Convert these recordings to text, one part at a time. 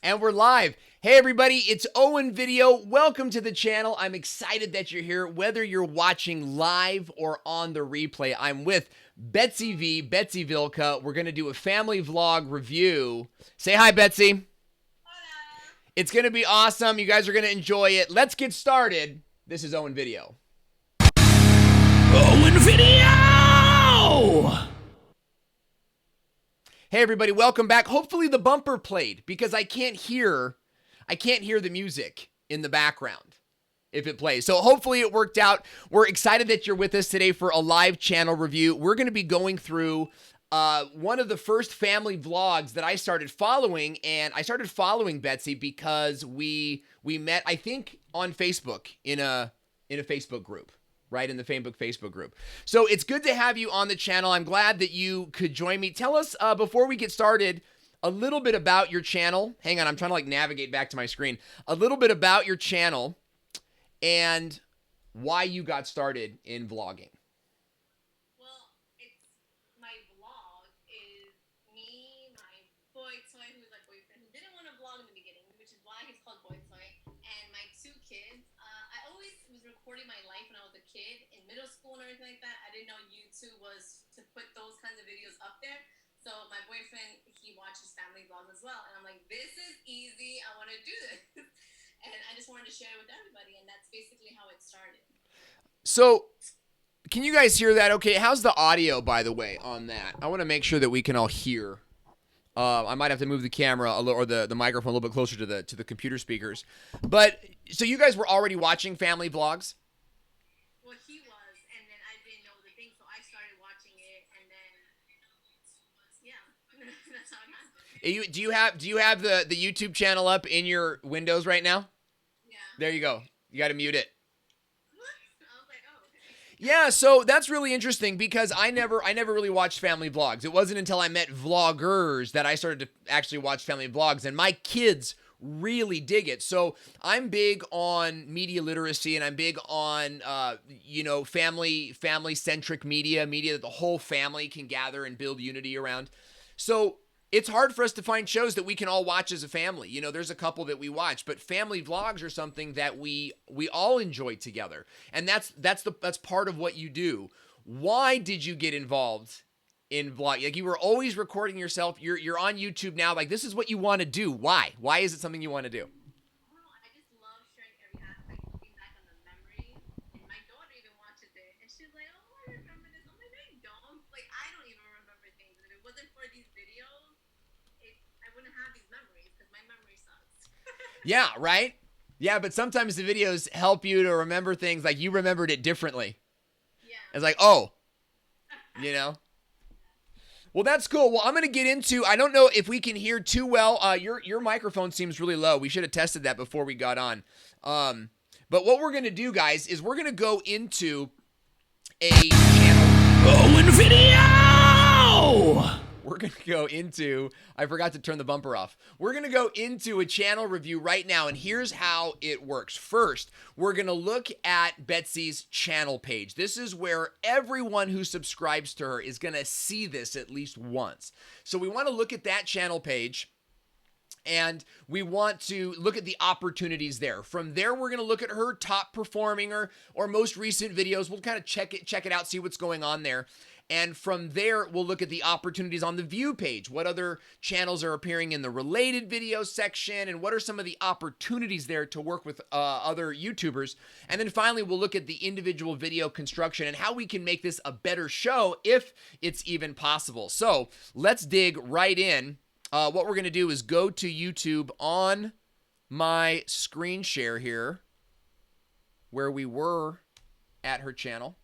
And we're live. Hey everybody, it's Owen Video. Welcome to the channel. I'm excited that you're here, whether you're watching live or on the replay. I'm with Betsy Vilka. We're going to do a family vlog review. Say hi, Betsy. Hola. It's going to be awesome. You guys are going to enjoy it. Let's get started. This is Owen Video. Owen Video! Hey everybody, welcome back. Hopefully the bumper played because I can't hear the music in the background if it plays. So hopefully it worked out. We're excited that you're with us today for a live channel review. We're going to be going through one of the first family vlogs that I started following, and I started following Betsy because we met, I think, on Facebook in a Facebook group. Right, in the Facebook group. So it's good to have you on the channel. I'm glad that you could join me. Tell us, before we get started, a little bit about your channel. Hang on, I'm trying to navigate back to my screen. A little bit about your channel and why you got started in vlogging. Well, it's my vlog is me, my boy toy, who's my boyfriend, who didn't want to vlog in the beginning, which is why he's called Boy Toy, and my two kids. I always was recording my life when I was a kid in middle school and everything like that. I didn't know YouTube was to put those kinds of videos up there. So my boyfriend, he watches family vlogs as well, and I'm like, this is easy. I want to do this. And I just wanted to share it with everybody, and that's basically how it started. So, can you guys hear that? Okay, how's the audio, by the way, on that? I want to make sure that we can all hear. I might have to move the camera a little, or the microphone a little bit closer to the computer speakers. But so you guys were already watching family vlogs? Well, he was, and then I didn't know the thing, so I started watching it, and then yeah, that's how it happened. Do you have the YouTube channel up in your Windows right now? Yeah. There you go. You got to mute it. I was like, oh, okay. Yeah, so that's really interesting because I never really watched family vlogs. It wasn't until I met vloggers that I started to actually watch family vlogs, and my kids really dig it. So I'm big on media literacy, and I'm big on family centric media that the whole family can gather and build unity around. So it's hard for us to find shows that we can all watch as a family. You know, there's a couple that we watch, but family vlogs are something that we all enjoy together. And that's part of what you do. Why did you get involved in vlog? Like, you were always recording yourself. You're on YouTube now. Like, this is what you want to do. Why? Why is it something you want to do? Well, I just love sharing every aspect, looking back on the memories. And my daughter even watches it, and she's like, "Oh, I remember this." I'm like, "No, you don't." Like, I don't even remember things. And if it wasn't for these videos, I wouldn't have these memories because my memory sucks. Yeah, right? Yeah, but sometimes the videos help you to remember things, like you remembered it differently. Yeah. It's like, oh, you know? Well, that's cool. Well, I'm going to get into, I don't know if we can hear too well. Your microphone seems really low. We should have tested that before we got on. But what we're going to do, guys, is we're going to go into a channel. Owen Video! We're going to go into, I forgot to turn the bumper off. We're going to go into a channel review right now, and here's how it works. First, we're going to look at Betsy's channel page. This is where everyone who subscribes to her is going to see this at least once. So we want to look at that channel page, and we want to look at the opportunities there. From there, we're going to look at her top performing or most recent videos. We'll kind of check it out, see what's going on there. And from there, we'll look at the opportunities on the view page. What other channels are appearing in the related videos section, and what are some of the opportunities there to work with other YouTubers? And then finally, we'll look at the individual video construction and how we can make this a better show if it's even possible. So let's dig right in. What we're going to do is go to YouTube on my screen share here, where we were at her channel.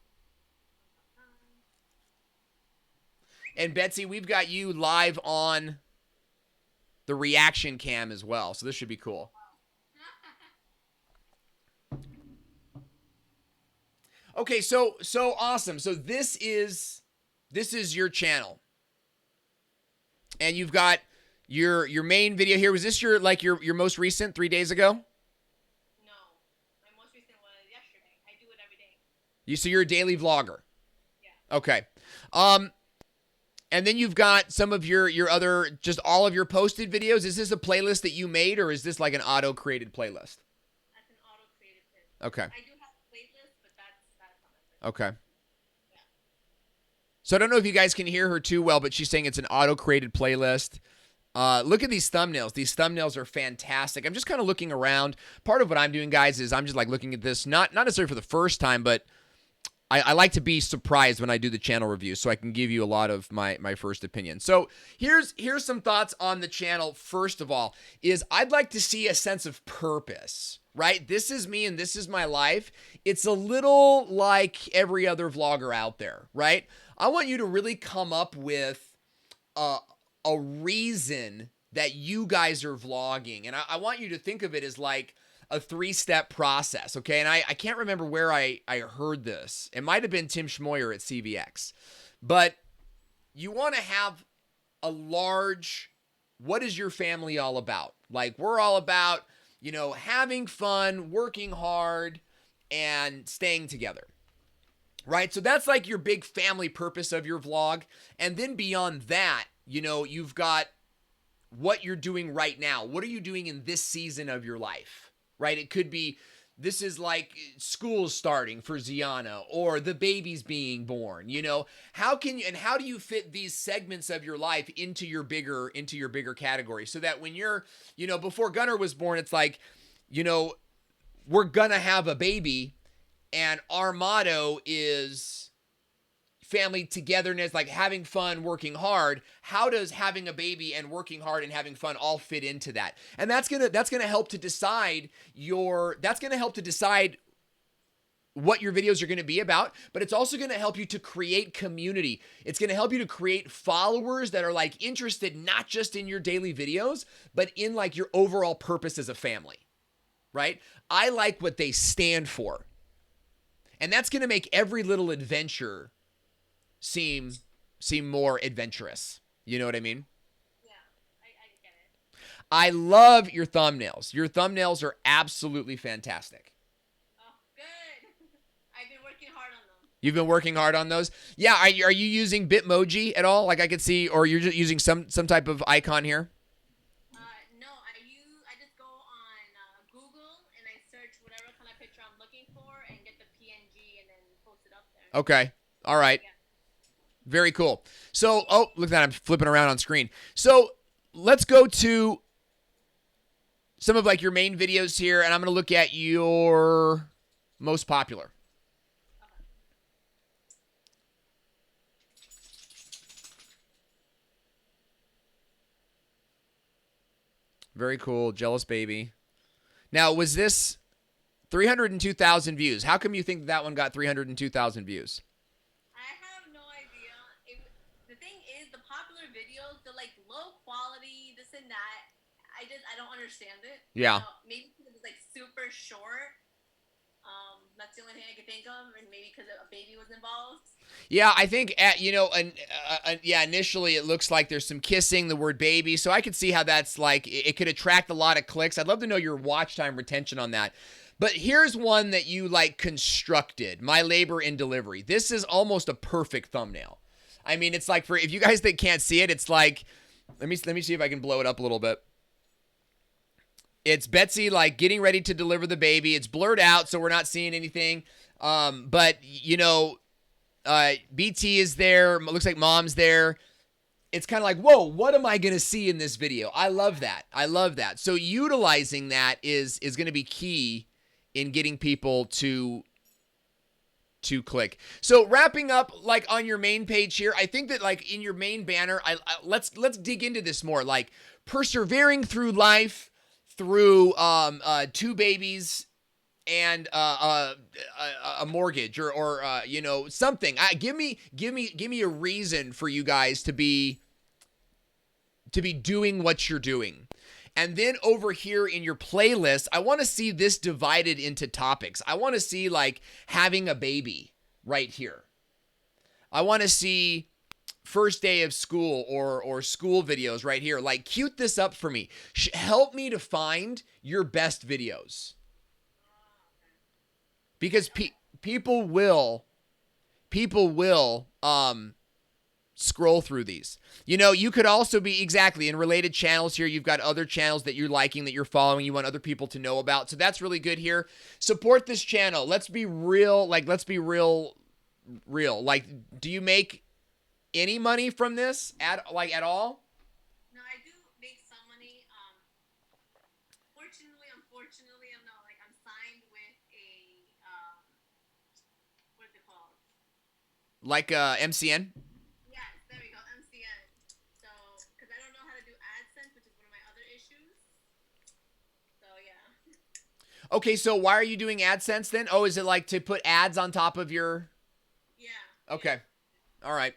And Betsy, we've got you live on the reaction cam as well, so this should be cool. Okay, so awesome. So this is your channel, and you've got your main video here. Was this your most recent 3 days ago? No, my most recent was yesterday. I do it every day. So you're a daily vlogger. Yeah. Okay. And then you've got some of your other, just all of your posted videos. Is this a playlist that you made, or is this like an auto-created playlist? That's an auto-created playlist. Okay. I do have a playlist, but that's on it. Okay. Yeah. So I don't know if you guys can hear her too well, but she's saying it's an auto-created playlist. Look at these thumbnails. These thumbnails are fantastic. I'm just kind of looking around. Part of what I'm doing, guys, is I'm just like looking at this, not necessarily for the first time, but I like to be surprised when I do the channel review, so I can give you a lot of my first opinion. So here's some thoughts on the channel. First of all, is I'd like to see a sense of purpose, right? This is me and this is my life. It's a little like every other vlogger out there, right? I want you to really come up with a reason that you guys are vlogging, and I want you to think of it as like a 3-step process, okay? And I can't remember where I heard this. It might have been Tim Schmoyer at CVX. But you want to have a large, what is your family all about? Like, we're all about, having fun, working hard, and staying together, right? So that's like your big family purpose of your vlog. And then beyond that, you've got what you're doing right now. What are you doing in this season of your life? Right? It could be, this is like school's starting for Ziana, or the baby's being born. How do you fit these segments of your life into your bigger category, so that when you're, before Gunnar was born, it's like, we're gonna have a baby, and our motto is family togetherness, like having fun, working hard. How does having a baby and working hard and having fun all fit into that? And that's gonna help to decide what your videos are going to be about, but it's also going to help you to create community. It's going to help you to create followers that are like interested not just in your daily videos, but in like your overall purpose as a family, right? I like what they stand for. And that's going to make every little adventure seem more adventurous. You know what I mean? Yeah, I get it. I love your thumbnails. Your thumbnails are absolutely fantastic. Oh, good. I've been working hard on them. You've been working hard on those? Yeah, are you using Bitmoji at all? Like I could see, or you're just using some type of icon here? No, I just go on Google and I search whatever kind of picture I'm looking for and get the PNG and then post it up there. Okay. All right. Yeah. Very cool. So, oh, look at that. I'm flipping around on screen. So let's go to some of like your main videos here, and I'm going to look at your most popular. Okay. Very cool. Jealous baby. Now, was this 302,000 views? How come you think that one got 302,000 views? I have no idea. The thing is, the popular videos, they're like low quality, this and that. I don't understand it. Yeah. Maybe because it's like super short. That's the only thing I could think of, and maybe because a baby was involved. Yeah, I think initially it looks like there's some kissing, the word baby, so I could see how that's like it could attract a lot of clicks. I'd love to know your watch time retention on that. But here's one that you like constructed, my labor in delivery. This is almost a perfect thumbnail. I mean, it's like, for if you guys that can't see it, it's like, let me see if I can blow it up a little bit. It's Betsy like getting ready to deliver the baby. It's blurred out, so we're not seeing anything. But BT is there. Looks like mom's there. It's kind of like, whoa, what am I going to see in this video? I love that. I love that. So utilizing that is going to be key in getting people to click. So wrapping up, like on your main page here, I think that like in your main banner, let's dig into this more. Like persevering through life, through 2 babies and a mortgage or something. Give me a reason for you guys to be doing what you're doing. And then over here in your playlist, I want to see this divided into topics. I want to see like having a baby right here. I want to see first day of school or school videos right here. Like, cute this up for me. Help me to find your best videos. Because people will scroll through these. You know, you could also be exactly in related channels here. You've got other channels that you're liking, that you're following, you want other people to know about. So that's really good here. Support this channel. Let's be real. Like, let's be real. Like, do you make any money from this at all? No, I do make some money. Unfortunately, I'm not like I'm signed with a what's it called? Like MCN? Yes, there we go, MCN. So, because I don't know how to do AdSense, which is one of my other issues. So yeah. Okay, so why are you doing AdSense then? Oh, is it like to put ads on top of your... Yeah. Okay. All right.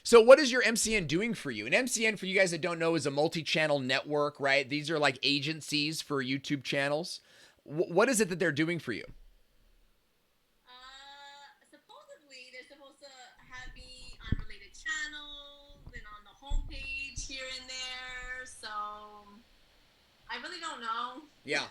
So what is your MCN doing for you? An MCN, for you guys that don't know, is a multi-channel network, right? These are like agencies for YouTube channels. What is it that they're doing for you? Supposedly they're supposed to have me on related channels and on the homepage here and there. So I really don't know. Yeah.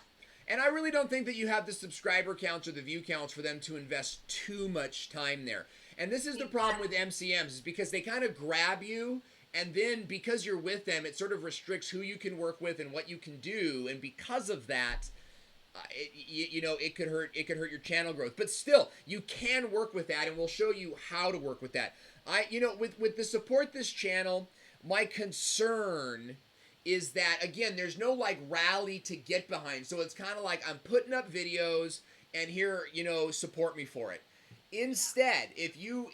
And I really don't think that you have the subscriber counts or the view counts for them to invest too much time there. And this is the problem with MCMs, is because they kind of grab you, and then because you're with them, it sort of restricts who you can work with and what you can do. And because of that, it could hurt your channel growth. But still, you can work with that, and we'll show you how to work with that. With the support this channel, my concern is that, again, there's no like rally to get behind. So it's kind of like I'm putting up videos and here, support me for it. Instead, if you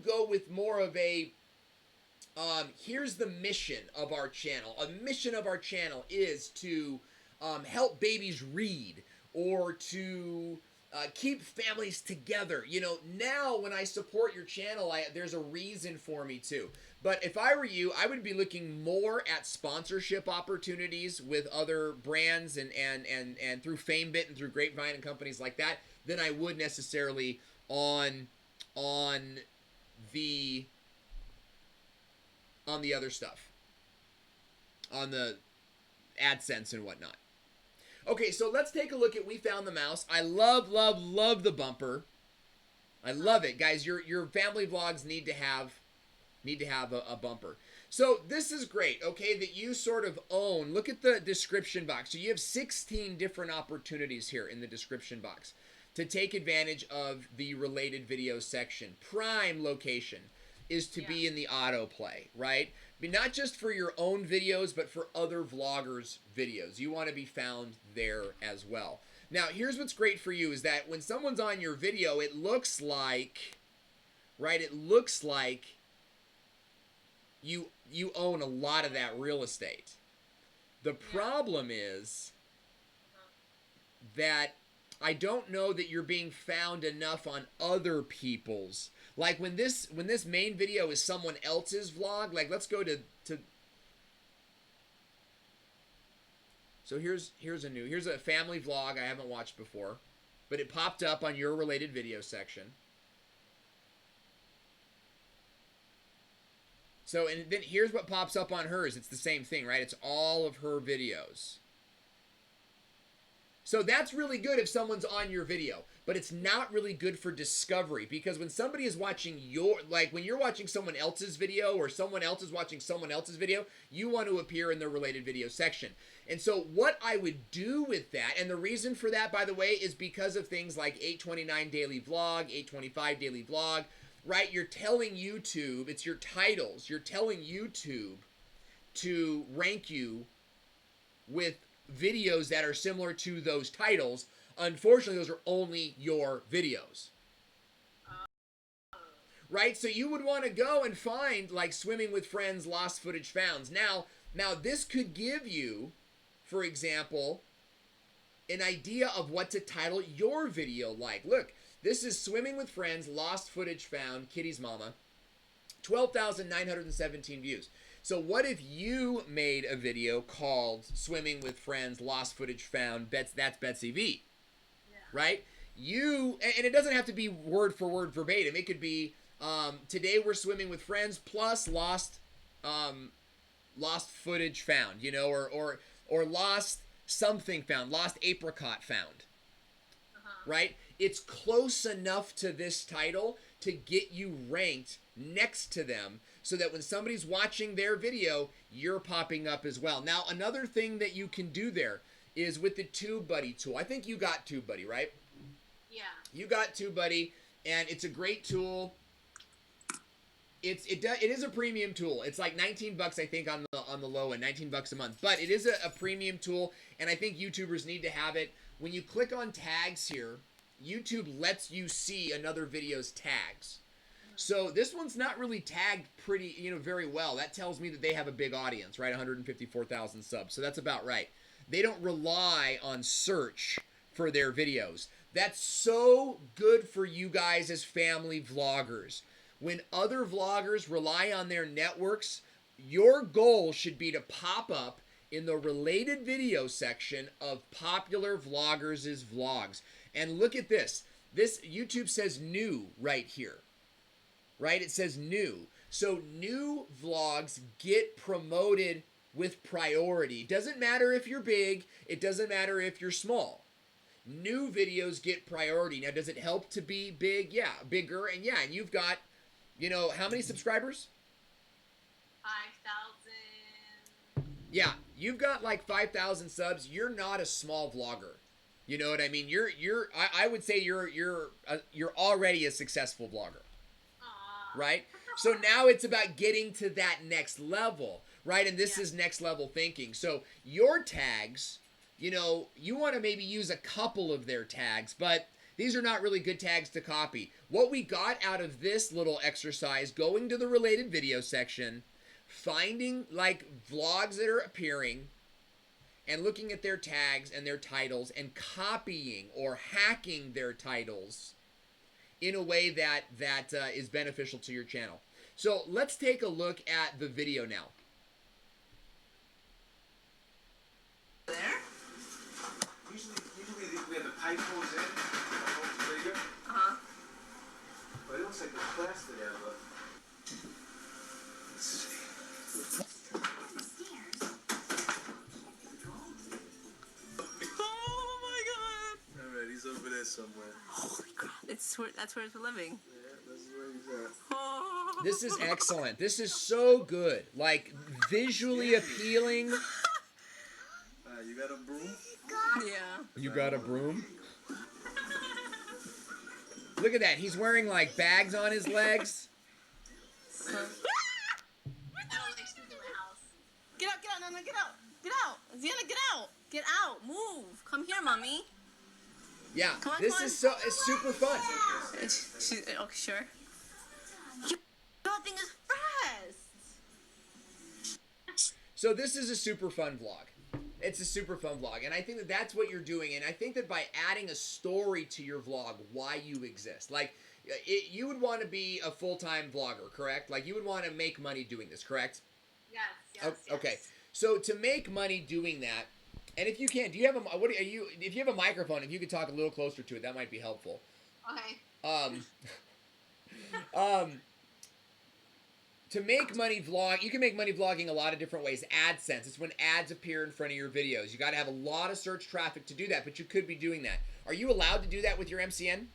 go with more of a here's the mission of our channel. A mission of our channel is to help babies read, or to keep families together. Now when I support your channel, there's a reason for me to. But if I were you, I would be looking more at sponsorship opportunities with other brands and through FameBit and through Grapevine and companies like that than I would necessarily on the other stuff, on the AdSense and whatnot. Okay, so let's take a look at We Found the Mouse. I love the bumper. I love it, guys. Your family vlogs need to have a bumper. So this is great, okay, that you sort of own. Look at the description box. So you have 16 different opportunities here in the description box to take advantage of the related video section. Prime location is to be in the autoplay, right? But not just for your own videos, but for other vloggers' videos. You want to be found there as well. Now, here's what's great for you is that when someone's on your video, it looks like, right, you own a lot of that real estate. The problem is that I don't know that you're being found enough on other people's. Like when this main video is someone else's vlog, like let's go to so here's a family vlog I haven't watched before, but it popped up on your related video section. So, and then here's what pops up on hers. It's the same thing, right? It's all of her videos. So that's really good if someone's on your video, but it's not really good for discovery, because when somebody is watching when you're watching someone else's video or someone else is watching someone else's video, you want to appear in the related video section. And so what I would do with that, and the reason for that, by the way, is because of things like 829 daily vlog, 825 daily vlog, right? You're telling YouTube, it's your titles, you're telling YouTube to rank you with videos that are similar to those titles. Unfortunately, those are only your videos. Right? So you would want to go and find like Swimming with Friends, Lost Footage Found. Now this could give you, for example, an idea of what to title your video like. Look, this is Swimming with Friends, Lost Footage Found, Kitty's Mama, 12,917 views. So what if you made a video called Swimming with Friends, Lost Footage Found, that's Betsy V, right? And it doesn't have to be word for word verbatim. It could be, today we're swimming with friends plus lost footage found, or lost something found, lost apricot found, right? It's close enough to this title to get you ranked next to them, so that when somebody's watching their video, you're popping up as well. Now, another thing that you can do there is with the TubeBuddy tool. I think you got TubeBuddy, right? Yeah. You got TubeBuddy, and it's a great tool. It is a premium tool. It's like 19 bucks, I think, on the low end, 19 bucks a month. But it is a premium tool, and I think YouTubers need to have it. When you click on tags here, YouTube lets you see another video's tags. So this one's not really tagged very well. That tells me that they have a big audience, right? 154,000 subs. So that's about right. They don't rely on search for their videos. That's so good for you guys as family vloggers. When other vloggers rely on their networks, your goal should be to pop up in the related video section of popular vloggers' vlogs. And look at this. This YouTube says new right here. Right? It says new. So new vlogs get promoted with priority. Doesn't matter if you're big. It doesn't matter if you're small. New videos get priority. Now, does it help to be big? Yeah, bigger. And yeah, and you've got, how many subscribers? 5,000. Yeah, you've got like 5,000 subs. You're not a small vlogger. You know what I mean? I would say you're already a successful vlogger. Right? So now it's about getting to that next level, right? And this is next level thinking. So your tags, you want to maybe use a couple of their tags, but these are not really good tags to copy. What we got out of this little exercise, going to the related video section, finding like vlogs that are appearing, and looking at their tags and their titles and copying or hacking their titles in a way that is beneficial to your channel. So let's take a look at the video now. There? Usually we have the pipe goes in, bigger. Uh-huh. But it looks like there's plastic there, but let's see. Oh my god! Alright, he's over there somewhere. Holy crap. That's where it's living. Yeah, that's where he's at. Oh. This is excellent. This is so good. Like, visually appealing. You got a broom? Yeah. You got a broom? Look at that. He's wearing, like, bags on his legs. I don't like she's in my house. Get out, no, get out. Get out. Ziana, get out. Get out. Move. Come here, mommy. Yeah, Come on, this come on. is it's super fun. She's okay, sure. Nothing is fast. So this is a super fun vlog. It's a super fun vlog, and I think that that's what you're doing, and I think that by adding a story to your vlog, why you exist. Like, you would want to be a full-time vlogger, correct? Like, you would want to make money doing this, correct? Yes. Okay, so to make money doing that, and if you can, do you have if you have a microphone, if you could talk a little closer to it, that might be helpful. Okay. To make money you can make money vlogging a lot of different ways. AdSense, it's when ads appear in front of your videos. You got to have a lot of search traffic to do that, but you could be doing that. Are you allowed to do that with your MCN?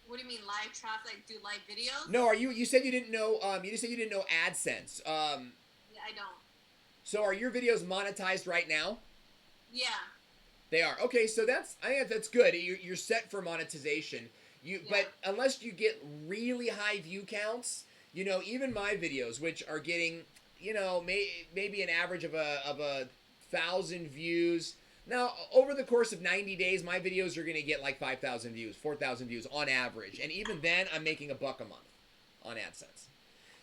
What do you mean live traffic? Like do live videos? No, you said you didn't know, you said you didn't know AdSense. Yeah, I don't. So are your videos monetized right now? Yeah. They are. Okay, so I think that's good. You're set for monetization. But unless you get really high view counts, even my videos, which are getting, maybe an average of a 1,000 views. Now, over the course of 90 days, my videos are going to get like 5,000 views, 4,000 views on average. And even then, I'm making $1 a month on AdSense.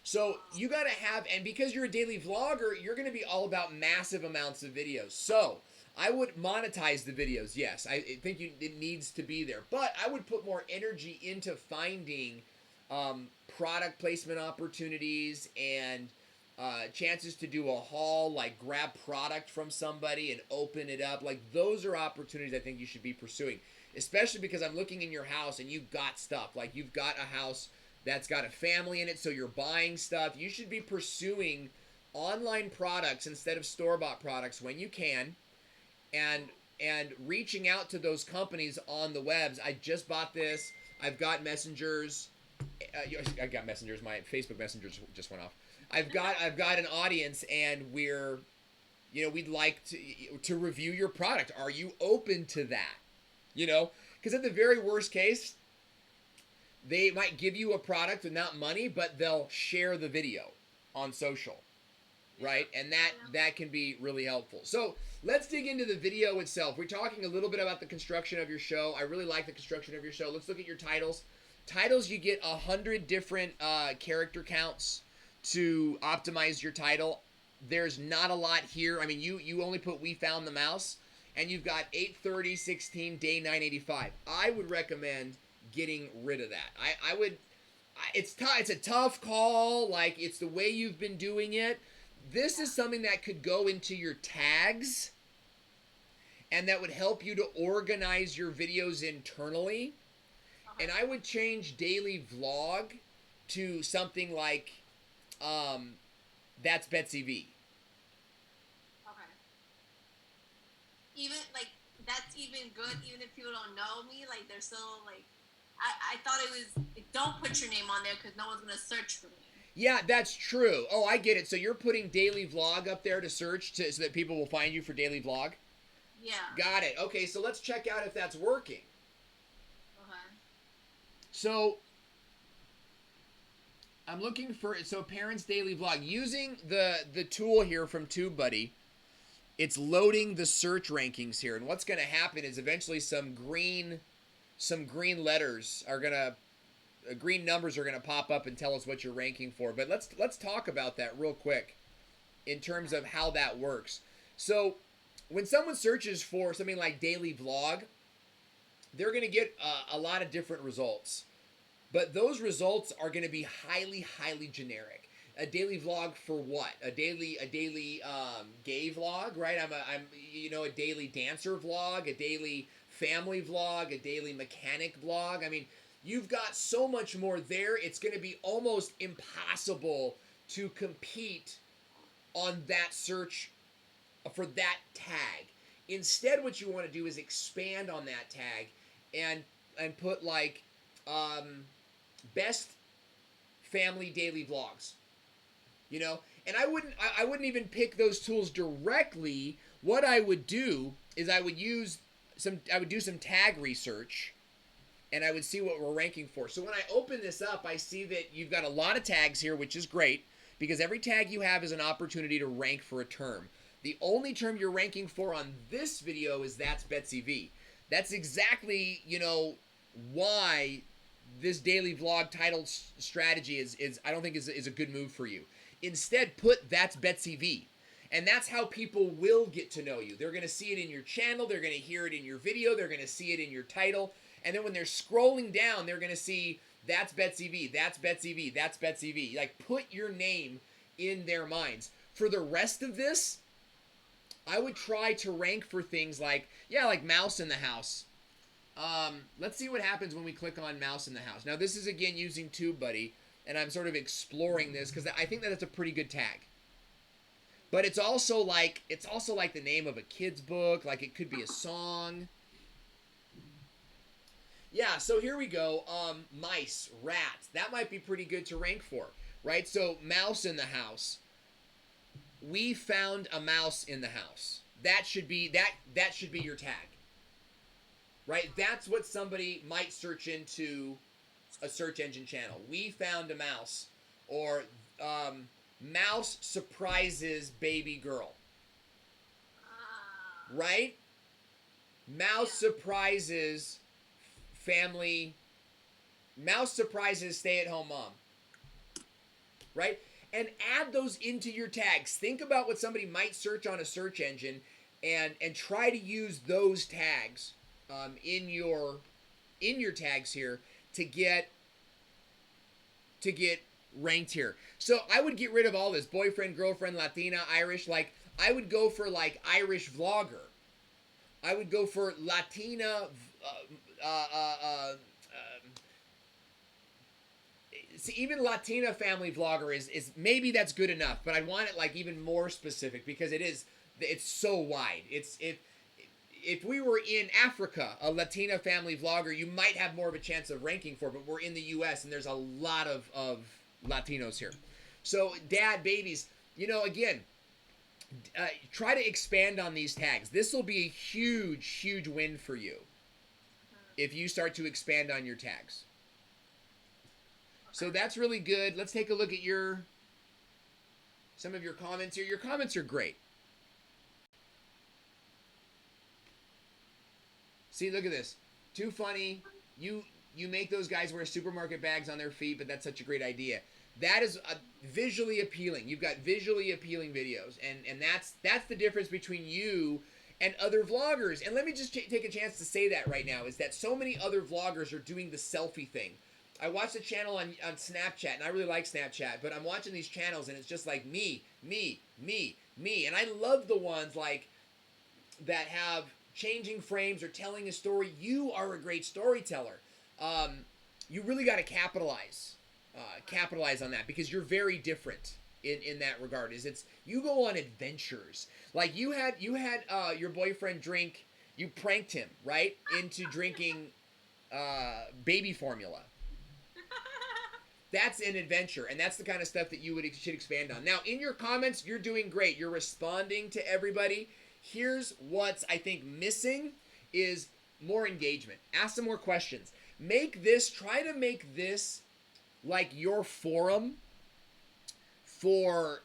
So you got to have, and because you're a daily vlogger, you're going to be all about massive amounts of videos. So I would monetize the videos, yes. I think it needs to be there. But I would put more energy into finding product placement opportunities and chances to do a haul, like grab product from somebody and open it up. Like, those are opportunities I think you should be pursuing, especially because I'm looking in your house and you've got stuff. Like, you've got a house that's got a family in it, so you're buying stuff. You should be pursuing online products instead of store-bought products when you can, and reaching out to those companies on the webs. I just bought this. I've got messengers. I got messengers. My Facebook messengers just went off. I've got an audience, and we'd like to review your product. Are you open to that? Because at the very worst case, they might give you a product with not money, but they'll share the video on social, right? And that can be really helpful. So let's dig into the video itself. We're talking a little bit about the construction of your show. I really like the construction of your show. Let's look at your titles. Titles, you get 100 different character counts to optimize your title. There's not a lot here. I mean, you only put "We found the mouse," and you've got 8/30/16 day 985. I would recommend getting rid of that. I would. It's a tough call. Like, it's the way you've been doing it. This is something that could go into your tags, and that would help you to organize your videos internally. And I would change daily vlog to something like, that's Betsy V. Okay. Even, like, that's even good, even if people don't know me, like, they're still, like, I thought it was, like, don't put your name on there because no one's going to search for me. Yeah, that's true. Oh, I get it. So you're putting daily vlog up there to search so that people will find you for daily vlog? Yeah. Got it. Okay, so let's check out if that's working. Okay. So I'm looking for, parents daily vlog. Using the tool here from TubeBuddy, it's loading the search rankings here. And what's going to happen is eventually some green letters are going to, green numbers are going to pop up and tell us what you're ranking for. But let's talk about that real quick in terms of how that works. So when someone searches for something like daily vlog, they're going to get a lot of different results. But those results are going to be highly, highly generic. A daily vlog for what? A daily gay vlog, right? I'm a daily dancer vlog, a daily family vlog, a daily mechanic vlog. I mean, you've got so much more there. It's going to be almost impossible to compete on that search for that tag. Instead, what you want to do is expand on that tag and put like best family daily vlogs. And I wouldn't even pick those tools directly. What I would do is I would do some tag research, and I would see what we're ranking for. So when I open this up, I see that you've got a lot of tags here, which is great, because every tag you have is an opportunity to rank for a term. The only term you're ranking for on this video is "That's Betsy V." That's exactly, why this daily vlog title strategy is I don't think is a good move for you. Instead, put "That's Betsy V." And that's how people will get to know you. They're going to see it in your channel. They're going to hear it in your video. They're going to see it in your title. And then when they're scrolling down, they're going to see "That's Betsy V, that's Betsy V, that's Betsy V." Like, put your name in their minds. For the rest of this, I would try to rank for things like mouse in the house. Let's see what happens when we click on mouse in the house. Now, this is, again, using TubeBuddy, and I'm sort of exploring this because I think that it's a pretty good tag. But it's also like the name of a kid's book. Like, it could be a song. Yeah, so here we go. Mice, rats. That might be pretty good to rank for, right? So, mouse in the house. We found a mouse in the house. That should be your tag. Right? That's what somebody might search into a search engine channel. We found a mouse, or mouse surprises baby girl. Right? Mouse surprises family. Mouse surprises stay-at-home mom. Right? And add those into your tags. Think about what somebody might search on a search engine, and try to use those tags in your tags here to get ranked here. So I would get rid of all this: boyfriend, girlfriend, Latina, Irish. Like, I would go for like Irish vlogger. I would go for Latina. See, even Latina family vlogger is maybe that's good enough, but I want it like even more specific because it's so wide. if we were in Africa, a Latina family vlogger, you might have more of a chance of ranking for, but we're in the US and there's a lot of Latinos here. So dad, babies, you know, again, try to expand on these tags. This will be a huge win for you if you start to expand on your tags. So that's really good. Let's take a look at some of your comments here. Your comments are great. See, look at this. Too funny. You make those guys wear supermarket bags on their feet, but that's such a great idea. That is visually appealing. You've got visually appealing videos, and that's the difference between you and other vloggers. And let me just take a chance to say that right now, is that so many other vloggers are doing the selfie thing. I watched a channel on Snapchat, and I really like Snapchat, but I'm watching these channels, and it's just like me. And I love the ones like that have changing frames or telling a story. You are a great storyteller. You really got to capitalize on that, because you're very different in that regard. You go on adventures. Like you had your boyfriend drink. You pranked him, right, into drinking baby formula. That's an adventure, and that's the kind of stuff that you should expand on. Now, in your comments, you're doing great. You're responding to everybody. Here's what's, I think, missing is more engagement. Ask some more questions. Try to make this like your forum for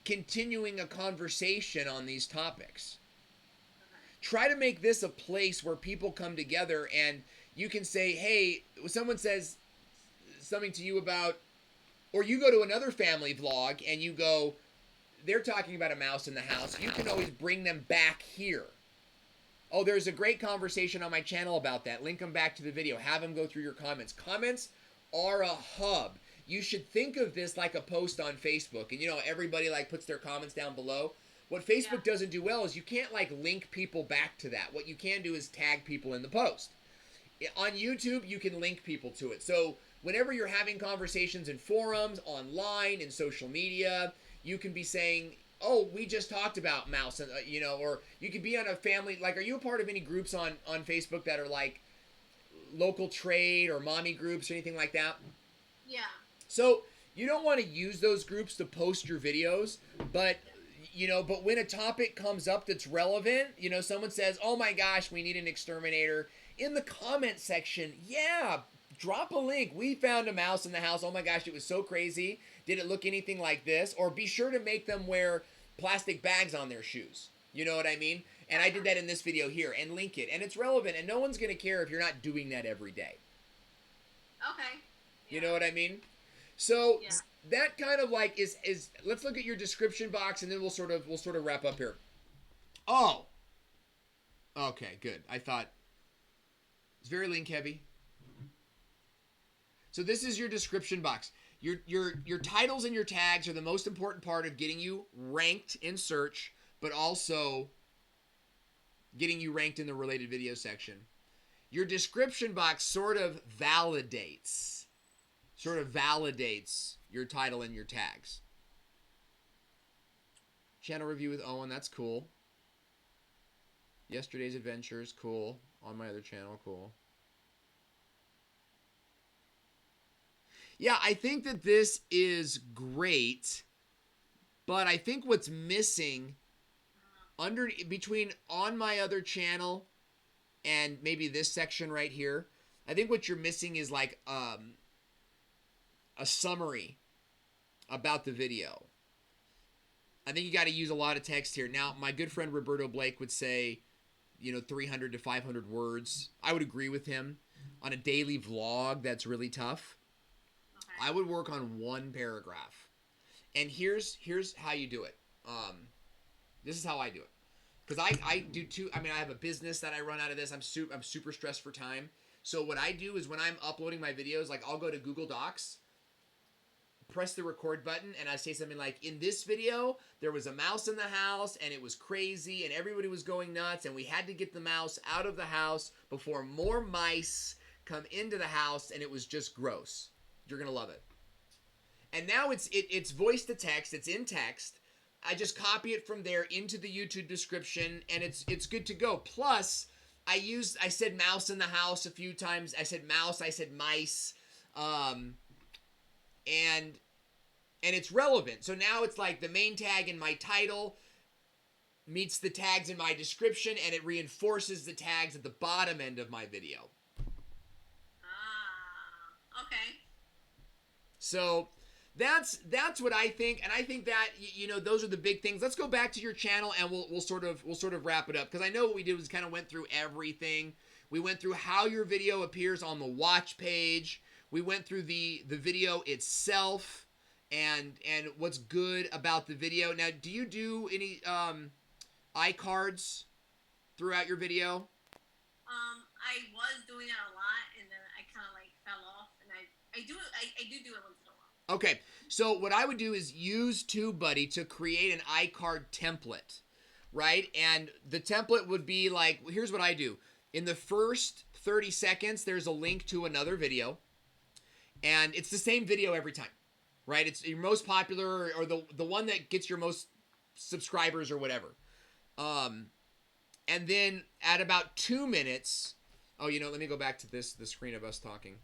continuing a conversation on these topics. Try to make this a place where people come together and you can say, hey, someone says something to you about, or you go to another family vlog and you go, they're talking about a mouse in the house. You can always bring them back here. Oh, there's a great conversation on my channel about that. Link them back to the video. Have them go through your comments. Comments are a hub. You should think of this like a post on Facebook. And, you know, everybody like puts their comments down below. What Facebook doesn't do well is you can't like link people back to that. What you can do is tag people in the post. On YouTube, you can link people to it. So whenever you're having conversations in forums, online, in social media, you can be saying, oh, we just talked about mouse, and you know, or you could be on a family, like, are you a part of any groups on Facebook that are like local trade or mommy groups or anything like that? Yeah. So you don't want to use those groups to post your videos, but you know, but when a topic comes up that's relevant, you know, someone says, oh my gosh, we need an exterminator, in the comment section, yeah, drop a link. We found a mouse in the house. Oh my gosh, it was so crazy. Did it look anything like this? Or be sure to make them wear plastic bags on their shoes. You know what I mean? And I did that in this video here, and link it. And it's relevant, and no one's going to care if you're not doing that every day. Okay. You know what I mean? So that kind of like is let's look at your description box, and then we'll sort of wrap up here. Oh. Okay, good. I thought it's very link heavy. So this is your description box. Your titles and your tags are the most important part of getting you ranked in search, but also getting you ranked in the related video section. Your description box sort of validates your title and your tags. Channel review with Owen, that's cool. Yesterday's adventures, cool. On my other channel, cool. Yeah, I think that this is great, but I think what's missing between on my other channel and maybe this section right here, I think what you're missing is like a summary about the video. I think you got to use a lot of text here. Now, my good friend Roberto Blake would say, you know, 300 to 500 words. I would agree with him. On a daily vlog, that's really tough. I would work on one paragraph. And here's how you do it. This is how I do it. Because I do too. I mean, I have a business that I run out of this. I'm super stressed for time. So what I do is when I'm uploading my videos, like I'll go to Google Docs, press the record button, and I say something like, in this video, there was a mouse in the house, and it was crazy, and everybody was going nuts, and we had to get the mouse out of the house before more mice come into the house, and it was just gross. You're going to love it. And now it's voice to text. It's in text. I just copy it from there into the YouTube description, and it's good to go. Plus, I said mouse in the house a few times. I said mouse, I said mice, and it's relevant. So now it's like the main tag in my title meets the tags in my description, and it reinforces the tags at the bottom end of my video. Okay. So that's what I think, and I think that those are the big things. Let's go back to your channel, and we'll sort of wrap it up, because I know what we did was kind of went through everything. We went through how your video appears on the watch page. We went through the video itself and what's good about the video. Now, do you do any iCards throughout your video? I was doing it a lot, and then I kind of like fell off, and I do it once in a while. Okay, so what I would do is use TubeBuddy to create an iCard template, right? And the template would be like, here's what I do. In the first 30 seconds, there's a link to another video, and it's the same video every time, right? It's your most popular, or the one that gets your most subscribers or whatever. And then at about 2 minutes, let me go back to the screen of us talking.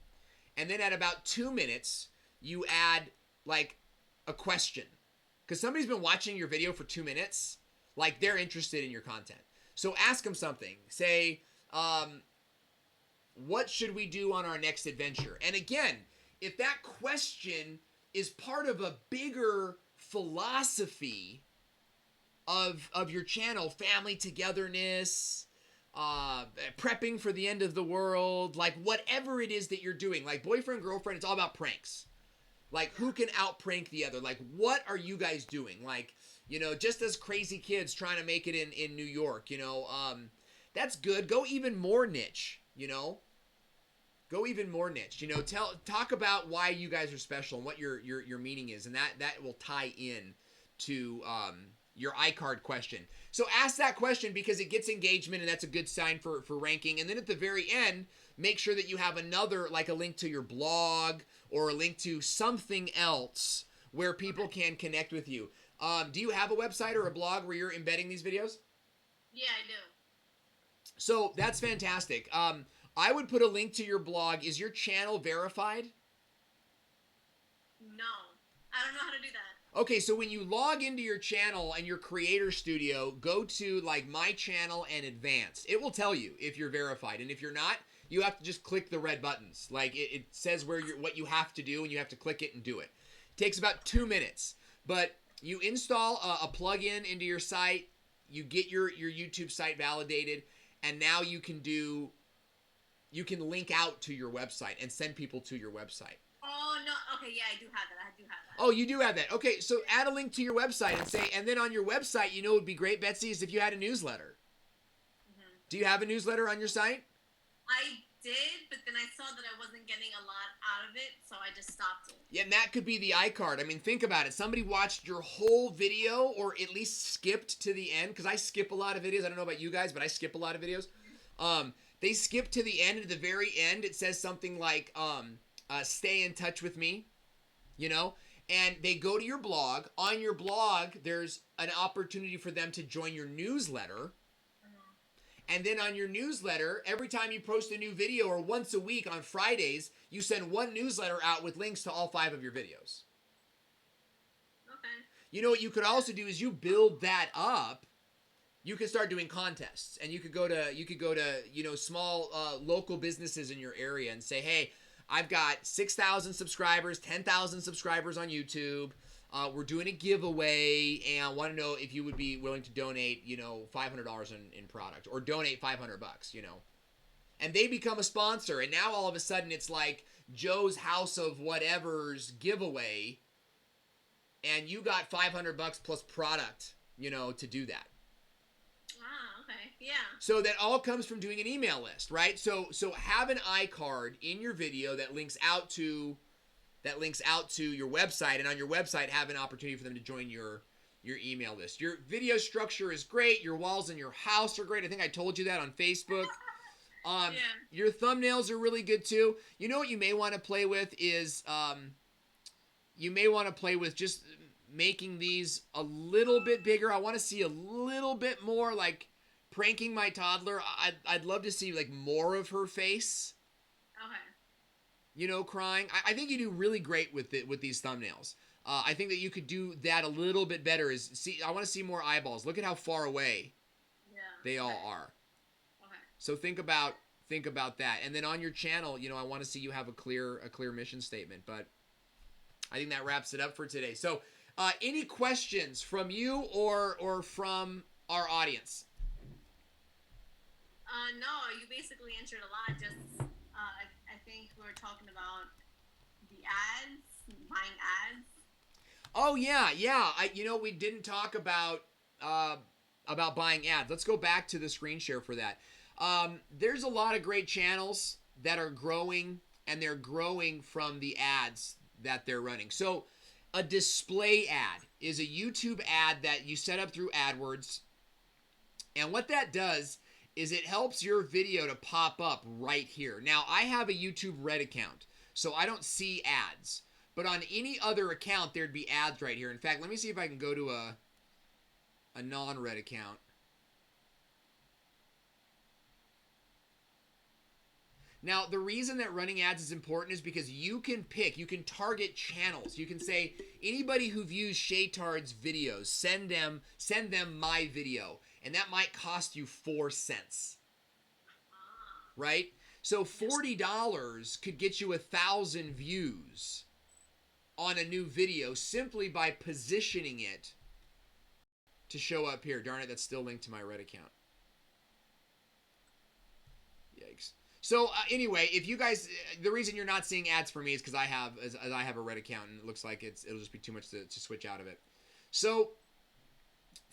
And then at about 2 minutes, you add like a question, because somebody's been watching your video for 2 minutes, like they're interested in your content. So ask them something. Say, what should we do on our next adventure? And again, if that question is part of a bigger philosophy of your channel, family togetherness, prepping for the end of the world, like whatever it is that you're doing, like boyfriend, girlfriend, it's all about pranks. Like, who can out prank the other? Like, what are you guys doing? Like, just as crazy kids trying to make it in New York, that's good. Go even more niche, Go even more niche. Talk about why you guys are special and what your meaning is, and that will tie in to your iCard question. So ask that question, because it gets engagement, and that's a good sign for ranking. And then at the very end, make sure that you have another, like a link to your blog or a link to something else where people can connect with you. Do you have a website or a blog where you're embedding these videos? Yeah, I do. So that's fantastic. I would put a link to your blog. Is your channel verified? No, I don't know how to do that. Okay, so when you log into your channel and your creator studio, go to like my channel and advanced. It will tell you if you're verified, and if you're not, you have to just click the red buttons. Like it says what you have to do, and you have to click it and do it. It takes about 2 minutes, but you install a plugin into your site, you get your YouTube site validated, and now you can link out to your website and send people to your website. Oh, no. Okay, yeah, I do have that. Oh, you do have that. Okay, so add a link to your website and then on your website, what would be great, Betsy, is if you had a newsletter. Mm-hmm. Do you have a newsletter on your site? I did, but then I saw that I wasn't getting a lot out of it, so I just stopped it. Yeah, and that could be the iCard. I mean, think about it. Somebody watched your whole video, or at least skipped to the end, because I skip a lot of videos. I don't know about you guys, but I skip a lot of videos. They skip to the end, and at the very end, it says something like, stay in touch with me, and they go to your blog. On your blog, there's an opportunity for them to join your newsletter. And then on your newsletter, every time you post a new video, or once a week on Fridays, you send one newsletter out with links to all 5 of your videos. Okay. What you could also do is you build that up. You can start doing contests, and you could go to small local businesses in your area and say, hey, I've got 6,000 subscribers, 10,000 subscribers on YouTube. We're doing a giveaway, and I want to know if you would be willing to donate, $500 in product, or donate $500, And they become a sponsor, and now all of a sudden it's like Joe's House of Whatever's giveaway, and you got $500 plus product, to do that. Okay, yeah. So that all comes from doing an email list, right? So have an iCard in your video that links out to your website, and on your website have an opportunity for them to join your email list. Your video structure is great. Your walls in your house are great. I think I told you that on Facebook. Yeah. Your thumbnails are really good too. What you may want to play with is just making these a little bit bigger. I want to see a little bit more like pranking my toddler. I'd love to see like more of her face. Okay. You know, crying. I think you do really great with it with these thumbnails. I think that you could do that a little bit better. I want to see more eyeballs. Look at how far away they all are. Okay. So think about that. And then on your channel, you know, I want to see you have a clear mission statement. But I think that wraps it up for today. So, any questions from you or from our audience? No, you basically answered a lot. Just I think we were talking about the ads, buying ads. Oh yeah. We didn't talk about buying ads. Let's go back to the screen share for that. There's a lot of great channels that are growing, and they're growing from the ads that they're running. So a display ad is a YouTube ad that you set up through AdWords. And what that does is it helps your video to pop up right here. Now, I have a YouTube Red account, so I don't see ads. But on any other account, there'd be ads right here. In fact, let me see if I can go to a non-Red account. Now, the reason that running ads is important is because you can target channels. You can say, anybody who views Shaytard's videos, send them my video. And that might cost you 4 cents. Right? So $40 could get you 1,000 views on a new video simply by positioning it to show up here. Darn it, that's still linked to my Red account. Yikes. So anyway, if you guys, the reason you're not seeing ads for me is because I have a Red account, and it looks like it'll just be too much to switch out of it. So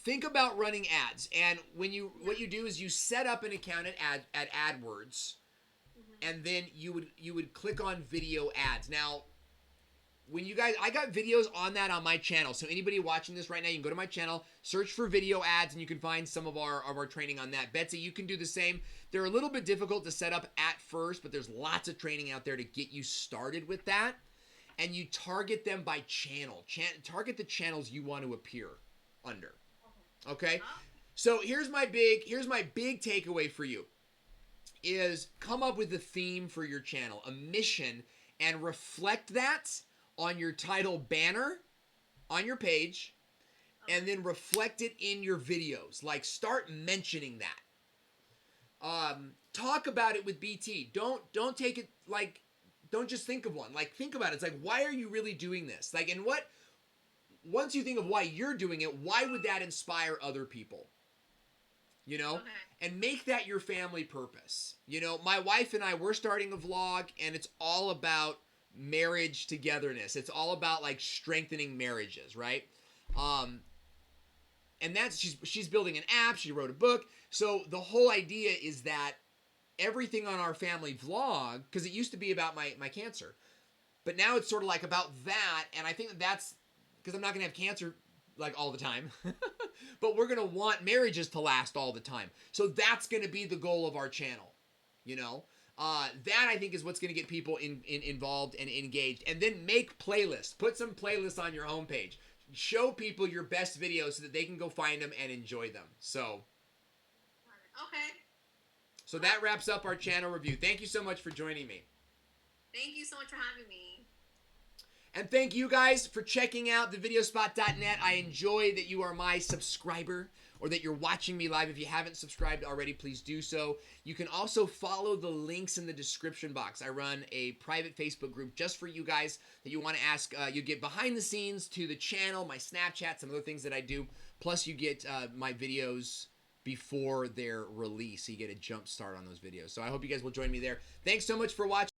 think about running ads, and what you do is you set up an account at AdWords, and then you would click on video ads. Now, when you guys, I got videos on that on my channel. So anybody watching this right now, you can go to my channel, search for video ads, and you can find some of our training on that. Betsy, you can do the same. They're a little bit difficult to set up at first, but there's lots of training out there to get you started with that. And you target them by channel. Target the channels you want to appear under. Okay? So here's my big takeaway for you is come up with a theme for your channel, a mission, and reflect that on your title banner on your page, and then reflect it in your videos. Like, start mentioning that. Talk about it with BT. Don't take it like, don't just think of one. Like, think about it. It's like, why are you really doing this? Like, and once you think of why you're doing it, why would that inspire other people? You know? Okay. And make that your family purpose. You know, my wife and I, we're starting a vlog, and it's all about marriage togetherness. It's all about like strengthening marriages, right? And that's she's building an app, she wrote a book. So the whole idea is that everything on our family vlog, because it used to be about my cancer, but now it's sort of like about that. And I think that's because I'm not gonna have cancer like all the time, but we're gonna want marriages to last all the time. So that's gonna be the goal of our channel, you know. That I think is what's going to get people involved and engaged. And then make playlists. Put some playlists on your homepage. Show people your best videos so that they can go find them and enjoy them. So that wraps up our channel review. Thank you so much for joining me. Thank you so much for having me. And thank you guys for checking out thevideospot.net. I enjoy that you are my subscriber, or that you're watching me live. If you haven't subscribed already, please do so. You can also follow the links in the description box. I run a private Facebook group just for you guys that you want to ask. You get behind the scenes to the channel, my Snapchat, some other things that I do. Plus, you get my videos before their release. So you get a jump start on those videos. So I hope you guys will join me there. Thanks so much for watching.